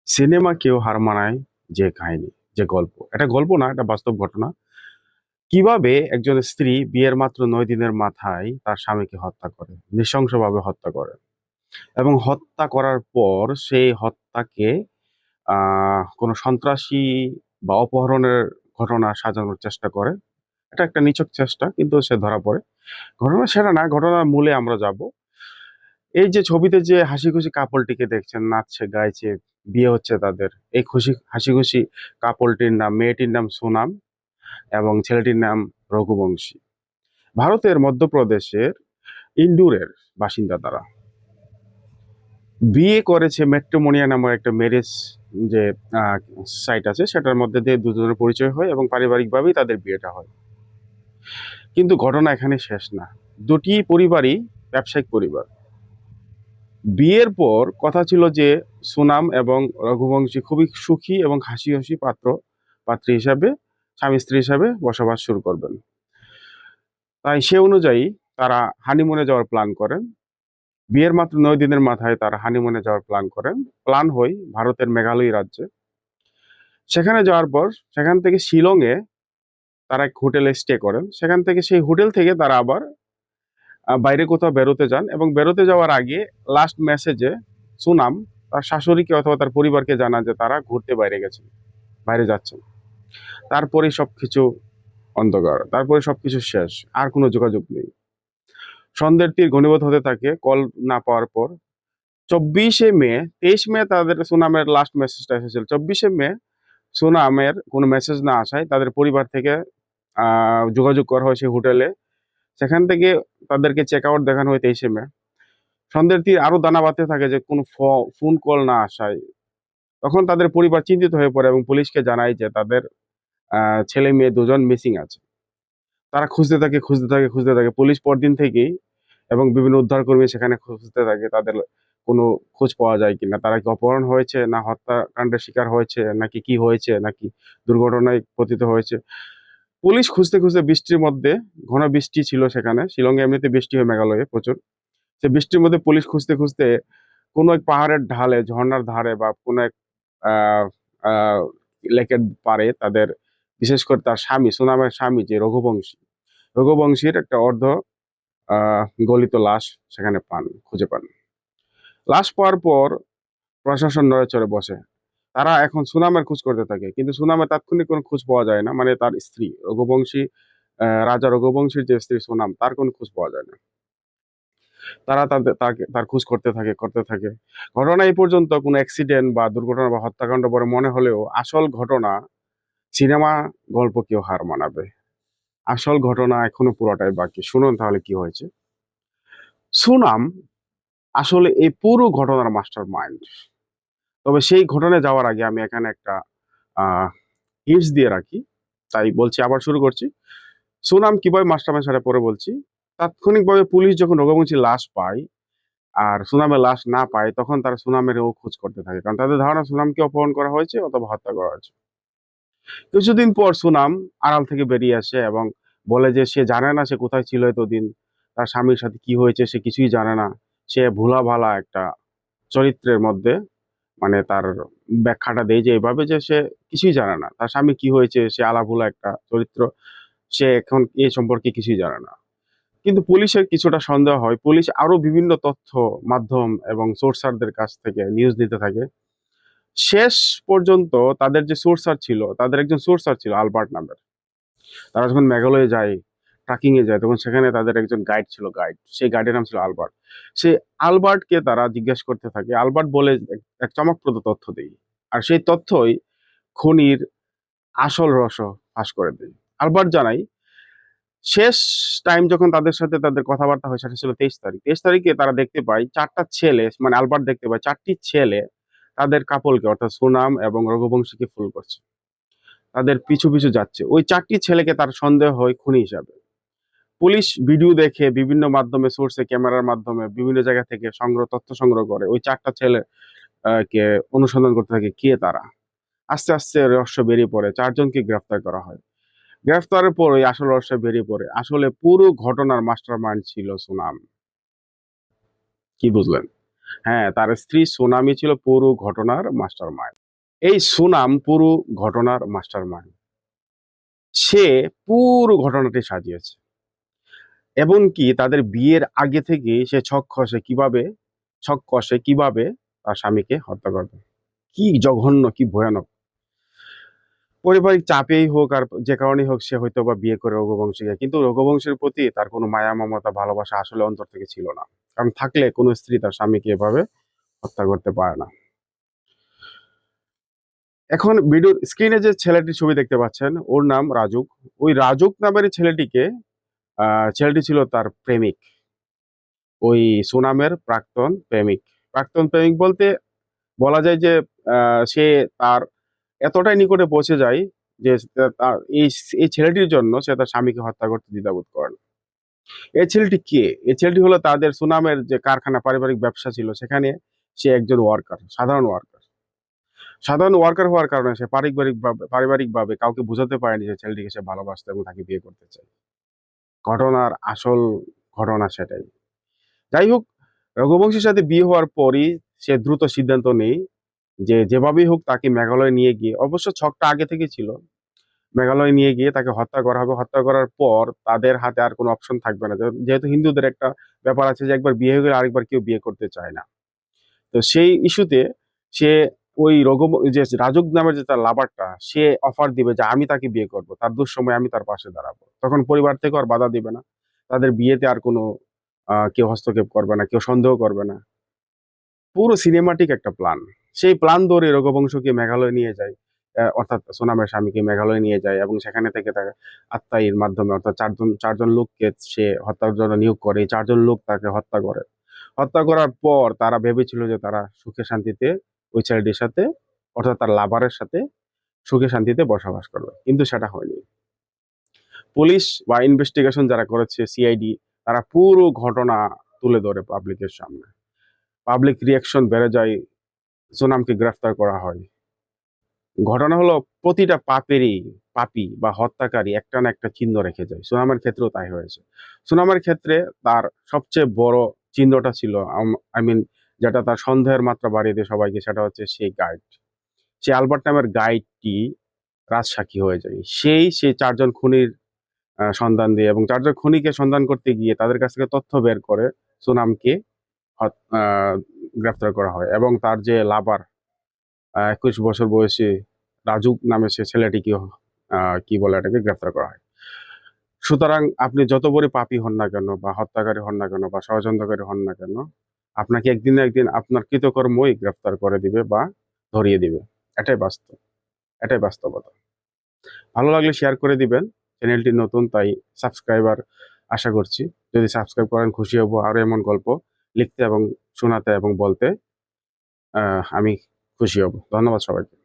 সিনেমাকেও হার মানায় যে কাহিনী, যে গল্প। এটা গল্প না, এটা বাস্তব ঘটনা। কিভাবে একজন স্ত্রী বিয়ের মাত্র ৯ দিনের মাথায় তার স্বামীকে হত্যা করে, নৃশংসভাবে হত্যা করে, এবং হত্যা করার পর সেই হত্যাকে কোনো সন্ত্রাসী বা অপহরণের ঘটনা সাজানোর চেষ্টা করে। এটা একটা নিছক চেষ্টা, কিন্তু সে ধরা পড়ে। ঘটনা সেটা না, ঘটনার মূলে আমরা যাব। এই যে ছবিতে যে হাসি খুশি কাপলটিকে দেখছেন, নাচছে গাইছে, বিয়ে হচ্ছে তাদের, এই খুশি হাসি খুশি কাপলটির নাম, মেয়েটির নাম সোনাম এবং ছেলেটির নাম রঘুবংশী। ভারতের মধ্যপ্রদেশের ইন্দোরের বাসিন্দা তারা। বিয়ে করেছে ম্যাট্রিমোনিয়া নামক একটা ম্যারেজ যে সাইট আছে, সেটার মধ্যে দিয়ে দুজনের পরিচয় হয় এবং পারিবারিকভাবেই তাদের বিয়েটা হয়। কিন্তু ঘটনা এখানে শেষ না। দুটি পরিবারই ব্যবসায়িক পরিবার। বিয়ের পর কথা ছিল যে সুনাম এবং রঘুবংশী খুবই সুখী এবং হাসি হাসি পাত্রী হিসাবে, স্বামী স্ত্রী হিসাবে বসবাস শুরু করবেন। তাই সে অনুযায়ী তারা হানিমুনে যাওয়ার প্ল্যান করেন। বিয়ের মাত্র ৯ দিনের মাথায় তারা হানিমুনে যাওয়ার প্ল্যান করেন। প্ল্যান হয় ভারতের মেঘালয় রাজ্যে। সেখানে যাওয়ার পর সেখান থেকে শিলংয়ে তারা এক হোটেলে স্টে করেন। সেখান থেকে সেই হোটেল থেকে তারা আবার বাইরে কোথাও বেরোতে যান, এবং বেরোতে যাওয়ার আগে লাস্ট মেসেজে সুনাম তার শাশুড়িকে অথবা তার পরিবারকে জানান যে তারা ঘুরতে বাইরে যাচ্ছেন। তারপরে সবকিছু অন্ধকার, তারপরে সবকিছু শেষ, আর কোনো যোগাযোগ নেই। সন্ধ্যের তীর ঘনীভূত হতে থাকে কল না পাওয়ার পর। 24শে মে, 23 মে তাদের সুনামের লাস্ট মেসেজটা এসেছিল। 24শে মে সুনামের কোনো মেসেজ না আসায় তাদের পরিবার থেকে যোগাযোগ করা হয় সেই হোটেলে। সেখান থেকে তাদেরকে চেক আউট দেখানো হয় 23শে মে। সন্ধ্যের তীর আরো দানা বাঁধতে থাকে যে কোনো ফোন কল না আসায়। তখন তাদের পরিবার চিন্তিত হয়ে পড়ে এবং পুলিশকে জানায় যে তাদের ছেলে মেয়ে দুজন মিসিং আছে। তারা খুঁজতে থাকে। পুলিশ পরদিন থেকেই এবং বিভিন্ন উদ্ধারকর্মী সেখানে খুঁজতে থাকে তাদের কোনো খোঁজ পাওয়া যায় কিনা, তারা কি অপহরণ হয়েছে, না হত্যাকাণ্ডের শিকার হয়েছে, নাকি কি হয়েছে, নাকি দুর্ঘটনায় পতিত হয়েছে। পুলিশ খুঁজতে খুঁজতে বৃষ্টির মধ্যে, ঘন বৃষ্টি ছিল সেখানে, শিলংয়ে এমনিতে বৃষ্টি হয় মেঘালয়ে প্রচুর। সে বৃষ্টির মধ্যে পুলিশ খুঁজতে খুঁজতে কোনো এক পাহাড়ের ঢালে, ঝর্ণার ধারে বা কোনো এক আহ আহ লেকের পাড়ে তাদের, বিশেষ করে তার স্বামী, সুনামের স্বামী যে রঘুবংশীর একটা অর্ধ গলিত লাশ সেখানে খুঁজে পান। লাশ পাওয়ার পর প্রশাসন নড়েচড়ে বসে। তারা এখন সুনামের খোঁজ করতে থাকে, কিন্তু সুনামের তাৎক্ষণিক কোনো খোঁজ পাওয়া যায় না। মানে তার স্ত্রী রঘুবংশী, রাজা রঘুবংশীর যে স্ত্রী সুনাম, তার কোনো খোঁজ পাওয়া যায় না। তারা তার খোঁজ করতে থাকে। ঘটনা এই পর্যন্ত কোনো অ্যাক্সিডেন্ট বা দুর্ঘটনা বা হত্যাকাণ্ড বলে মনে হলেও আসল ঘটনা, সিনেমা গল্প কেউ হার মানাবে। আসল ঘটনা এখনো পুরোটাই বাকি। শুনুন তাহলে কি হয়েছে। সুনাম আসলে এই পুরো ঘটনার মাস্টার মাইন্ড। তবে সেই ঘটনায় যাওয়ার আগে আমি এখানে একটা হিন্টস দিয়ে রাখি, তাই বলছি, আবার শুরু করছি। সুনাম কিভাবে মাস্টার মাইন্ড সেটা পরে বলছি। তাৎক্ষণিকভাবে পুলিশ যখন রঘুবংশীর লাশ পায় আর সুনামের লাশ না পায়, তখন তারা সুনামেরও খোঁজ করতে থাকে, কারণ তাদের ধারণা সুনামকে অপহরণ করা হয়েছে অথবা হত্যা করা হয়েছে। কিছুদিন পর সুনাম আড়াল থেকে বেরিয়ে আসে এবং বলে যে সে জানে না সে কোথায় ছিল এতদিন, তার স্বামীর সাথে কি হয়েছে সে কিছুই জানে না। সে ভোলা ভালা একটা চরিত্রের মধ্যে, মানে তার ব্যাখ্যাটা দেয় যে এইভাবে যে সে কিছুই জানে না, তার স্বামী কি হয়েছে, সে আলাভোলা একটা চরিত্র, সে এখন এ সম্পর্কে কিছুই জানে না। কিন্তু পুলিশের কিছুটা সন্দেহ হয়। পুলিশ আরো বিভিন্ন তথ্য মাধ্যম এবং সোর্সারদের কাছ থেকে নিউজ নিতে থাকে। শেষ পর্যন্ত তাদের যে সোর্সার ছিল, তাদের একজন সোর্সার ছিল আলবার্ট নামের। তারা যখন মেঘালয়ে যায়, ট্রাকিং এ যায়, তখন সেখানে তাদের একজন গাইড ছিল, সেই গাইডের নাম ছিল আলবার্ট। সেই আলবার্টকে তারা জিজ্ঞেস করতে থাকে। আলবার্ট বলে এক চমকপ্রদ তথ্য দেয়, আর সেই তথ্যই খনির আসল রহস্য ফাঁস করে দেয়। আলবার্ট জানাই, শেষ টাইম যখন তাদের সাথে তাদের কথাবার্তা হয় সেটা ছিল 23 তারিখ। 23 তারিখে তারা দেখতে পায় চারটা ছেলে, মানে আলবার্ট দেখতে পায় চারটি ছেলে তাদের কাপলকে, অর্থাৎ সুনাম এবং রঘুবংশীকে ফুল করছে, তাদের পিছু পিছু যাচ্ছে। ওই চারটি ছেলেকে তার সন্দেহ হয় খুনি হিসাবে। পুলিশ ভিডিও দেখে, বিভিন্ন মাধ্যমে, সোর্সে, ক্যামেরার মাধ্যমে বিভিন্ন জায়গা থেকে তথ্য সংগ্রহ করে ওই চারটা ছেলে কে অনুসন্ধান করতে থাকে কে তারা। আস্তে আস্তে রহস্য বেরিয়ে পড়ে, 4 জনকে গ্রেফতার করা হয়। গ্রেফতারের পর ওই আসল রহস্য বেরিয়ে পড়ে, আসলে পুরো ঘটনার মাস্টার মাইন্ড ছিল সুনাম। কি বুঝলেন? হ্যাঁ, তার স্ত্রী সুনামই ছিল পুরো ঘটনার মাস্টার মাইন্ড। এই সুনাম পুরো ঘটনার মাস্টার মাইন্ড। সে পুরো ঘটনাটি সাজিয়েছে। এমনকি তাদের বিয়ের আগে থেকে সে ছক কষে কিভাবে তার স্বামীকে হত্যা করবে। কি জঘন্য, কি ভয়ানক! পারিবারিক চাপেই হোক আর যে কারণেই হোক, সে হয়তো বা বিয়ে করে রঘুবংশীকে, কিন্তু রঘুবংশের প্রতি তার কোনো মায়া মমতা ভালোবাসা আসলে অন্তর থেকে ছিল না। কারণ থাকলে কোনো স্ত্রী তার স্বামীকে এভাবে হত্যা করতে পারে না। এখন ভিডিওর স্ক্রিনে যে ছেলেটির ছবি দেখতে পাচ্ছেন, ওর নাম রাজুক। ওই রাজুক নামের ছেলেটি ছিল তার প্রেমিক, ওই সুনামের প্রাক্তন প্রেমিক বলতে বলা যায় যে সে তার এতটাই নিকটে পৌঁছে যায় যে তার এই ছেলেটির জন্য সে তার স্বামীকে হত্যা করতে দ্বিধাবোধ করে না। এই ছেলেটি কে? এই ছেলেটি হলো তাদের সুনামের যে কারখানা, পারিবারিক ব্যবসা ছিল, সেখানে সে একজন ওয়ার্কার, সাধারণ ওয়ার্কার হওয়ার কারণে সে পারিবারিকভাবে কাউকে বোঝাতে পারেনি যে ছেলেটিকে সে ভালোবাসতো এবং তাকে বিয়ে করতে চায়। ঘটনার আসল ঘটনা সেটাই। যাই হোক, রঘুবংশীর সাথে বিয়ে হওয়ার পরই সে দ্রুত সিদ্ধান্ত নেয় যে যেভাবেই হোক তাকে মেঘালয়ে নিয়ে গিয়ে, অবশ্য ছকটা আগে থেকে ছিল, মেঘালয় নিয়ে গিয়ে তাকে হত্যা করা হবে। হত্যা করার পর তাদের হাতে আর কোনো অপশন থাকবে না, যেহেতু হিন্দুদের একটা ব্যাপার আছে যে একবার বিয়ে হয়ে গেলে আরেকবার কেউ বিয়ে করতে চায় না। তো সেই ইস্যুতে সে ওই যে রাজুক নামের যে তার লাভারটা, সে অফার দিবে যে আমি তাকে বিয়ে করব, তার দুঃসময় আমি তার পাশে দাঁড়াবো। তখন পরিবার থেকে আর বাধা দিবে না, তাদের বিয়েতে আর কোনো কেউ হস্তক্ষেপ করবে না, কেউ সন্দেহ করবে না। পুরো সিনেমাটিক একটা প্ল্যান। সেই প্ল্যান ধরে রঘুবংশকে মেঘালয় নিয়ে যায়, অর্থাৎ সোনামের স্বামীকে মেঘালয় নিয়ে যায় এবং সেখানে থেকে তাকে আত্মাইয়ের মাধ্যমে, অর্থাৎ চারজন লোককে সে হত্যার জন্য নিয়োগ করে। এই চারজন লোক তাকে হত্যা করে। হত্যা করার পর তারা ভেবেছিল যে তারা সুখে শান্তিতে ওই ছেলেটির সাথে, অর্থাৎ তার লাভারের সাথে সুখে শান্তিতে বসবাস করবে, কিন্তু সেটা হয়নি। পুলিশ বা ইনভেস্টিগেশন যারা করেছে, সিআইডি, তারা পুরো ঘটনা তুলে ধরে পাবলিকের সামনে। পাবলিক রিয়াকশন বেড়ে যায়, সোনামকে গ্রেফতার করা হয়। ঘটনা হলো প্রতিটা পাপী বা হত্যাকারী একটা না একটা চিহ্ন রেখে যায়। সুনামের ক্ষেত্রেও তাই হয়েছে। সুনামের ক্ষেত্রে তার সবচেয়ে বড় চিহ্নটা ছিল, আই মিন, যেটা তার সন্দেহের মাত্রা বাড়িয়ে দেয় সবাইকে, সেটা হচ্ছে সেই গাইড। সেই আলবার্ট নামের গাইডটি রাজসাক্ষী হয়ে যায়। সেই চারজন খুনির সন্ধান দিয়ে এবং চারজন খুনিকে সন্ধান করতে গিয়ে তাদের কাছ থেকে তথ্য বের করে সুনামকে গ্রেফতার করা হয় এবং তার যে লাভার, 21 বছর বয়সী রাজুক নামে সে ছেলেটিকে কি বলে এটাকে গ্রেফতার করা হয়। সুতরাং আপনি যত বড় পাপী হন না কেন, বা হত্যাকারী হন না কেন, বা ষড়যন্ত্রকারী হন না কেন, আপনাকে একদিন না একদিন আপনার কৃতকর্মই গ্রেফতার করে দিবে বা ধরিয়ে দিবে। এটাই বাস্তব, এটাই বাস্তবতা। ভালো লাগলে শেয়ার করে দিবেন। চ্যানেলটি নতুন, তাই সাবস্ক্রাইবার আশা করছি। যদি সাবস্ক্রাইব করেন খুশি হব। আরো এমন গল্প লিখতে এবং শোনাতে এবং বলতে আমি খুশি হব। ধন্যবাদ সবাইকে।